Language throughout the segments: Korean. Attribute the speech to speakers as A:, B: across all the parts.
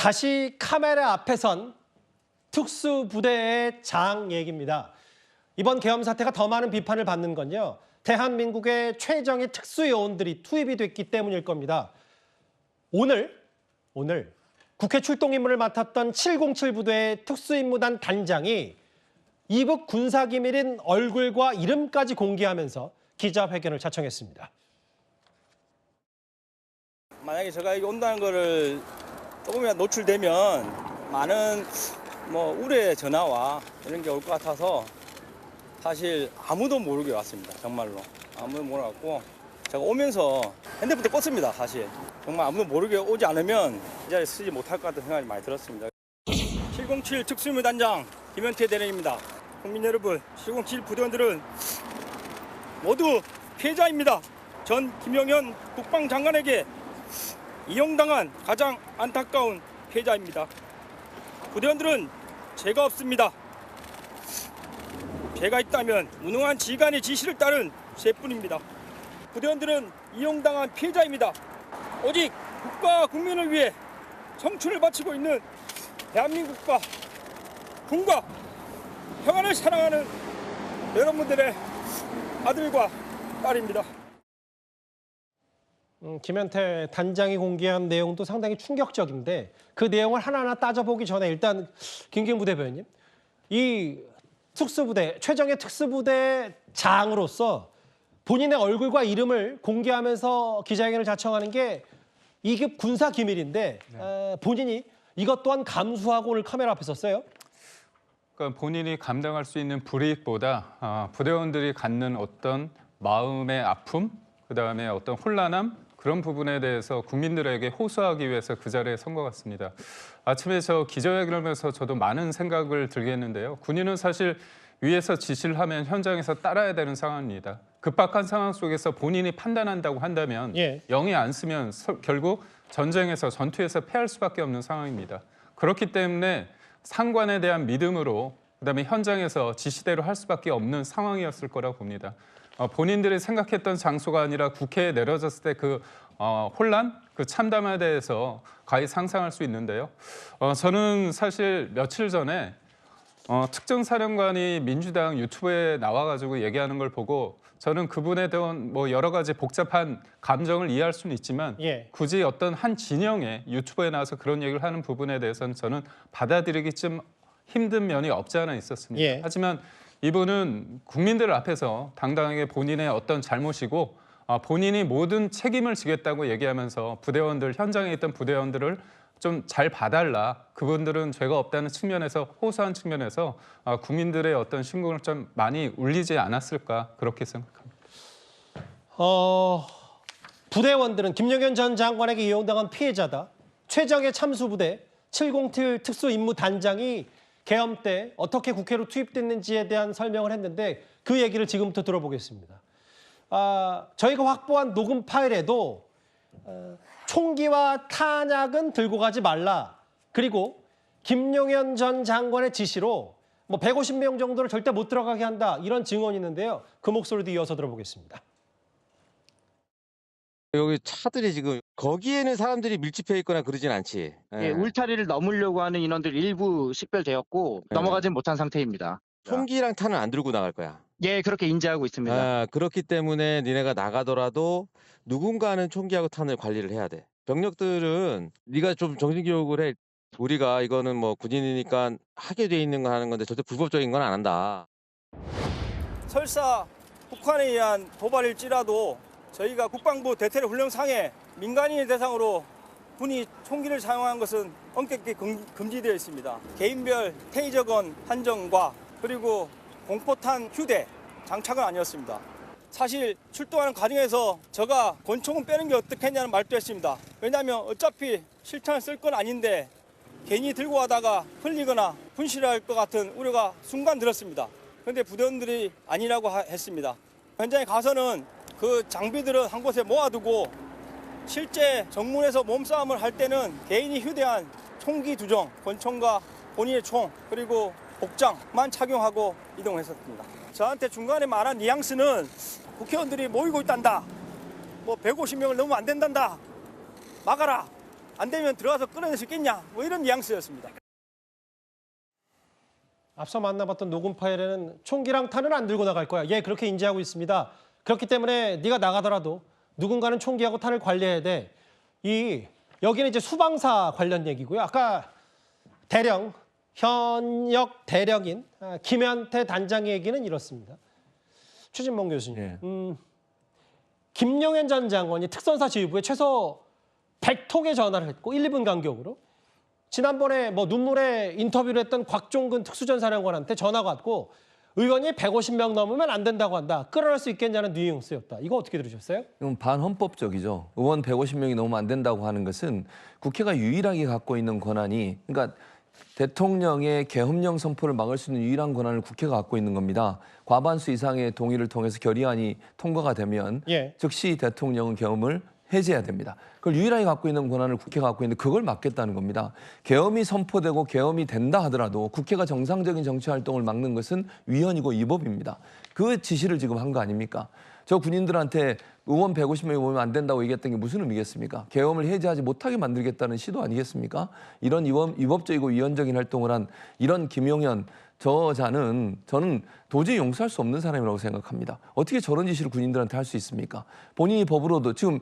A: 다시 카메라 앞에 선 특수부대의 장 얘기입니다. 이번 계엄 사태가 더 많은 비판을 받는 건요. 대한민국의 최정예 특수요원들이 투입이 됐기 때문일 겁니다. 오늘 국회 출동 임무를 맡았던 707 부대의 특수임무단 단장이 이북 군사기밀인 얼굴과 이름까지 공개하면서 기자회견을 자청했습니다.
B: 만약에 제가 여기 온다는 거를 조금이라도 노출되면 많은 우려의 전화와 이런 게 올 것 같아서 사실 아무도 모르게 왔습니다. 정말로 아무도 몰랐고 제가 오면서 핸드폰도 껐습니다. 사실 정말 아무도 모르게 오지 않으면 이 자리에 쓰지 못할 것 같은 생각이 많이 들었습니다. 707 특수임무단장 김현태 대령입니다. 국민 여러분, 707 부대원들은 모두 피해자입니다. 전 김영현 국방장관에게 이용당한 가장 안타까운 피해자입니다. 부대원들은 죄가 없습니다. 죄가 있다면 무능한 지휘관의 지시를 따른 죄뿐입니다. 부대원들은 이용당한 피해자입니다. 오직 국가와 국민을 위해 청춘을 바치고 있는 대한민국과 군과 평안을 사랑하는 여러분들의 아들과 딸입니다.
A: 김현태 단장이 공개한 내용도 상당히 충격적인데 그 내용을 하나하나 따져보기 전에 일단 김경부 대변인, 이 특수부대, 최정예 특수부대 장으로서 본인의 얼굴과 이름을 공개하면서 기자회견을 자청하는 게 이게 군사 기밀인데 본인이 이것 또한 감수하고 오늘 카메라 앞에 섰어요?
C: 그러니까 본인이 감당할 수 있는 불이익보다 부대원들이 갖는 어떤 마음의 아픔, 그다음에 어떤 혼란함, 그런 부분에 대해서 국민들에게 호소하기 위해서 그 자리에 선 것 같습니다. 아침에 저 기자회견을 하면서 저도 많은 생각을 들게 했는데요. 군인은 사실 위에서 지시를 하면 현장에서 따라야 되는 상황입니다. 급박한 상황 속에서 본인이 판단한다고 한다면 영이 안 쓰면 결국 전쟁에서 전투에서 패할 수밖에 없는 상황입니다. 그렇기 때문에 상관에 대한 믿음으로 그다음에 현장에서 지시대로 할 수밖에 없는 상황이었을 거라고 봅니다. 본인들이 생각했던 장소가 아니라 국회에 내려졌을 때 그 혼란, 그 참담에 대해서 가히 상상할 수 있는데요. 저는 사실 며칠 전에 특정 사령관이 민주당 유튜브에 나와가지고 얘기하는 걸 보고 저는 그분에 대한 여러 가지 복잡한 감정을 이해할 수는 있지만 굳이 어떤 한 진영의 유튜브에 나와서 그런 얘기를 하는 부분에 대해서는 저는 받아들이기 좀 힘든 면이 없지 않아 있었습니다. 하지만 이분은 국민들 앞에서 당당하게 본인의 어떤 잘못이고 본인이 모든 책임을 지겠다고 얘기하면서 부대원들, 현장에 있던 부대원들을 좀 잘 봐달라. 그분들은 죄가 없다는 측면에서 호소한 측면에서 국민들의 어떤 신경을 좀 많이 울리지 않았을까 그렇게 생각합니다.
A: 부대원들은 김영현 전 장관에게 이용당한 피해자다. 최정예 참수부대 707 특수임무단장이 계엄 때 어떻게 국회로 투입됐는지에 대한 설명을 했는데 그 얘기를 지금부터 들어보겠습니다. 저희가 확보한 녹음 파일에도 총기와 탄약은 들고 가지 말라. 그리고 김용현 전 장관의 지시로 150명 정도를 절대 못 들어가게 한다. 이런 증언이 있는데요. 그 목소리도 이어서 들어보겠습니다.
D: 여기 차들이 지금 거기에는 사람들이 밀집해 있거나 그러진 않지.
E: 울타리를 넘으려고 하는 인원들 일부 식별되었고 넘어가진 못한 상태입니다.
D: 총기랑 탄은 안 들고 나갈 거야.
E: 그렇게 인지하고 있습니다.
D: 그렇기 때문에 니네가 나가더라도 누군가는 총기하고 탄을 관리를 해야 돼. 병력들은 네가 좀 정신교육을 해. 우리가 이거는 군인이니까 하게 돼 있는 거 하는 건데 절대 불법적인 건 안 한다.
B: 설사 북한에 의한 도발일지라도 저희가 국방부 대테러 훈련상에 민간인을 대상으로 군이 총기를 사용한 것은 엄격히 금지되어 있습니다. 개인별 테이저건 한정과 그리고 공포탄 휴대 장착은 아니었습니다. 사실 출동하는 과정에서 제가 권총은 빼는 게 어떻겠냐는 말도 했습니다. 왜냐하면 어차피 실탄을 쓸 건 아닌데 괜히 들고 가다가 흘리거나 분실할 것 같은 우려가 순간 들었습니다. 그런데 부대원들이 아니라고 했습니다. 현장에 가서는 그 장비들은 한 곳에 모아두고 실제 정문에서 몸싸움을 할 때는 개인이 휴대한 총기 2정, 권총과 본인의 총, 그리고 복장만 착용하고 이동했었습니다. 저한테 중간에 말한 뉘앙스는 국회의원들이 모이고 있단다. 150명을 넘으면 안 된단다. 막아라. 안 되면 들어가서 끌어낼 수 있겠냐 뭐 이런 뉘앙스였습니다.
A: 앞서 만나봤던 녹음 파일에는 총기랑 탄은 안 들고 나갈 거야. 예, 그렇게 인지하고 있습니다. 그렇기 때문에 네가 나가더라도 누군가는 총기하고 탄을 관리해야 돼. 여기는 이제 수방사 관련 얘기고요. 아까 대령, 현역 대령인 김현태 단장의 얘기는 이렇습니다. 최진봉 교수님,
F: 예.
A: 김용현 전 장관이 특선사 지휘부에 최소 100통의 전화를 했고 1, 2분 간격으로 지난번에 뭐 눈물에 인터뷰를 했던 곽종근 특수전사령관한테 전화가 왔고 의원이 150명 넘으면 안 된다고 한다. 끌어낼 수 있겠냐는 뉘앙스였다. 이거 어떻게 들으셨어요?
F: 이건 반헌법적이죠. 의원 150명이 넘으면 안 된다고 하는 것은 국회가 유일하게 갖고 있는 권한이, 그러니까 대통령의 계엄령 선포를 막을 수 있는 유일한 권한을 국회가 갖고 있는 겁니다. 과반수 이상의 동의를 통해서 결의안이 통과가 되면
A: 예.
F: 즉시 대통령은 계엄을 해제해야 됩니다. 그걸 유일하게 갖고 있는 권한을 국회가 갖고 있는데 그걸 막겠다는 겁니다. 계엄이 선포되고 계엄이 된다 하더라도 국회가 정상적인 정치 활동을 막는 것은 위헌이고 위법입니다. 그 지시를 지금 한 거 아닙니까? 저 군인들한테 의원 150명이 모이면 안 된다고 얘기했던 게 무슨 의미겠습니까? 계엄을 해제하지 못하게 만들겠다는 시도 아니겠습니까? 이런 위법적이고 위헌적인 활동을 한 이런 김용현 저자는 저는 도저히 용서할 수 없는 사람이라고 생각합니다. 어떻게 저런 지시를 군인들한테 할 수 있습니까? 본인이 법으로도 지금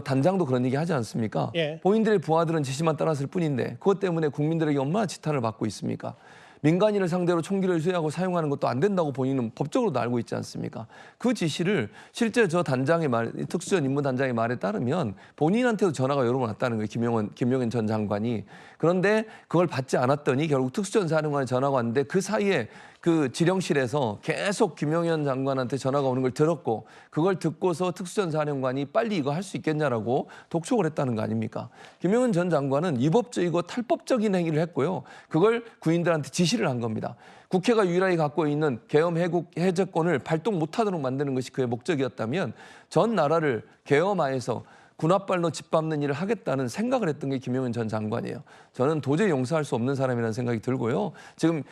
F: 단장도 그런 얘기 하지 않습니까?
A: 예.
F: 본인들의 부하들은 지시만 따랐을 뿐인데 그것 때문에 국민들에게 얼마나 지탄을 받고 있습니까? 민간인을 상대로 총기를 수행하고 사용하는 것도 안 된다고 본인은 법적으로도 알고 있지 않습니까? 그 지시를 실제 저 단장의 특수전 임무 단장의 말에 따르면 본인한테도 전화가 여러 번 왔다는 거예요. 김용현 전 장관이. 그런데 그걸 받지 않았더니 결국 특수전 사령관에 전화가 왔는데 그 사이에 그 지령실에서 계속 김용현 장관한테 전화가 오는 걸 들었고 그걸 듣고서 특수전 사령관이 빨리 이거 할 수 있겠냐라고 독촉을 했다는 거 아닙니까? 김용현 전 장관은 위법적이고 탈법적인 행위를 했고요. 그걸 군인들한테 지시를 한 겁니다. 국회가 유일하게 갖고 있는 계엄 해제권을 발동 못하도록 만드는 것이 그의 목적이었다면 전 나라를 계엄하에서 군합발로 짓밟는 일을 하겠다는 생각을 했던 게 김용현 전 장관이에요. 저는 도저히 용서할 수 없는 사람이라는 생각이 들고요. 지금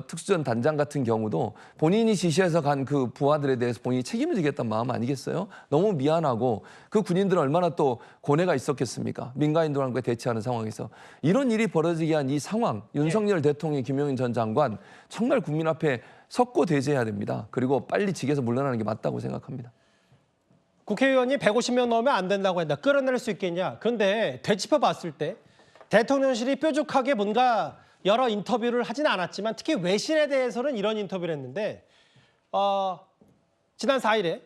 F: 특수전 단장 같은 경우도 본인이 지시해서 간 그 부하들에 대해서 본인이 책임을 지겠다는 마음 아니겠어요? 너무 미안하고 그 군인들은 얼마나 또 고뇌가 있었겠습니까? 민간인들과 대치하는 상황에서. 이런 일이 벌어지게 한 이 상황, 윤석열 대통령, 김용현 전 장관 정말 국민 앞에 석고 대제해야 됩니다. 그리고 빨리 직에서 물러나는 게 맞다고 생각합니다.
A: 국회의원이 150명 넘으면 안 된다고 했다. 끌어낼 수 있겠냐. 그런데 되짚어 봤을 때 대통령실이 뾰족하게 뭔가 여러 인터뷰를 하진 않았지만 특히 외신에 대해서는 이런 인터뷰를 했는데 지난 4일에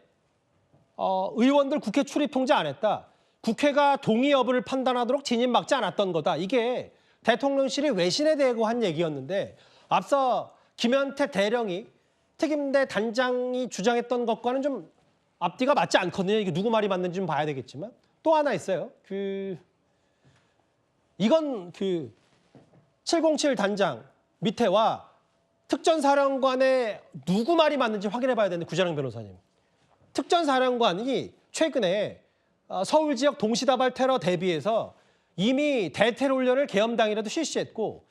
A: 의원들 국회 출입 통제 안 했다. 국회가 동의 여부를 판단하도록 진입 막지 않았던 거다. 이게 대통령실이 외신에 대고 한 얘기였는데 앞서 김현태 대령이 특임대 단장이 주장했던 것과는 좀 앞뒤가 맞지 않거든요. 이게 누구 말이 맞는지 좀 봐야 되겠지만 또 하나 있어요. 이건 707 단장 밑에와 특전사령관의 누구 말이 맞는지 확인해 봐야 되는데 구자령 변호사님. 특전사령관이 최근에 서울 지역 동시다발 테러 대비해서 이미 대테러 훈련을 계엄당일에도 실시했고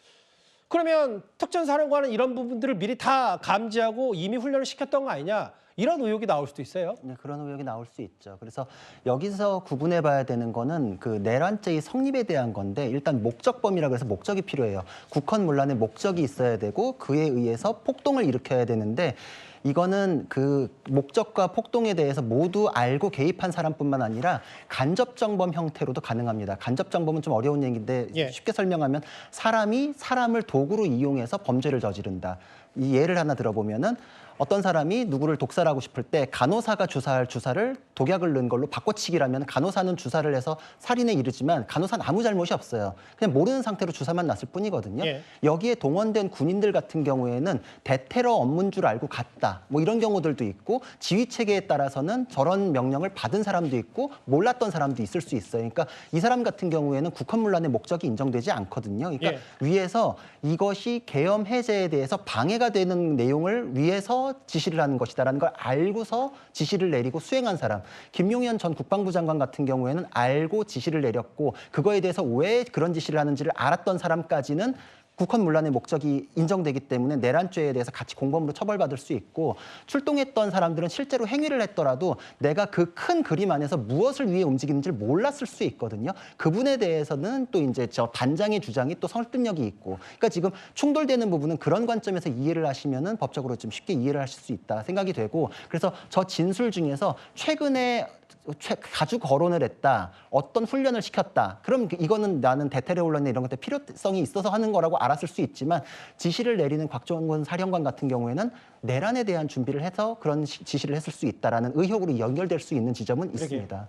A: 그러면 특전사령관은 이런 부분들을 미리 다 감지하고 이미 훈련을 시켰던 거 아니냐. 이런 의혹이 나올 수도 있어요.
G: 네, 그런 의혹이 나올 수 있죠. 그래서 여기서 구분해 봐야 되는 거는 그 내란죄의 성립에 대한 건데 일단 목적범이라고 해서 목적이 필요해요. 국헌문란에 목적이 있어야 되고 그에 의해서 폭동을 일으켜야 되는데 이거는 그 목적과 폭동에 대해서 모두 알고 개입한 사람뿐만 아니라 간접정범 형태로도 가능합니다. 간접정범은 좀 어려운 얘기인데
A: 예.
G: 쉽게 설명하면 사람이 사람을 도구로 이용해서 범죄를 저지른다. 이 예를 하나 들어보면은 어떤 사람이 누구를 독살하고 싶을 때 간호사가 주사할 주사를 독약을 넣은 걸로 바꿔치기라면 간호사는 주사를 해서 살인에 이르지만 간호사는 아무 잘못이 없어요. 그냥 모르는 상태로 주사만 놨을 뿐이거든요.
A: 예.
G: 여기에 동원된 군인들 같은 경우에는 대테러 업무인 줄 알고 갔다. 뭐 이런 경우들도 있고 지휘 체계에 따라서는 저런 명령을 받은 사람도 있고 몰랐던 사람도 있을 수 있어요. 그러니까 이 사람 같은 경우에는 국헌문란의 목적이 인정되지 않거든요. 그러니까 위에서 이것이 계엄 해제에 대해서 방해가 되는 내용을 위해서 지시를 하는 것이다라는 걸 알고서 지시를 내리고 수행한 사람. 김용현 전 국방부 장관 같은 경우에는 알고 지시를 내렸고 그거에 대해서 왜 그런 지시를 하는지를 알았던 사람까지는 국헌문란의 목적이 인정되기 때문에 내란죄에 대해서 같이 공범으로 처벌받을 수 있고 출동했던 사람들은 실제로 행위를 했더라도 내가 그 큰 그림 안에서 무엇을 위해 움직이는지를 몰랐을 수 있거든요. 그분에 대해서는 또 이제 저 단장의 주장이 또 설득력이 있고 그러니까 지금 충돌되는 부분은 그런 관점에서 이해를 하시면은 법적으로 좀 쉽게 이해를 하실 수 있다 생각이 되고 그래서 저 진술 중에서 최근에 가주 거론을 했다. 어떤 훈련을 시켰다. 그럼 이거는 나는 대테러 훈련이나 이런 것들 필요성이 있어서 하는 거라고 알았을 수 있지만 지시를 내리는 곽종원 사령관 같은 경우에는 내란에 대한 준비를 해서 그런 지시를 했을 수 있다라는 의혹으로 연결될 수 있는 지점은 있습니다.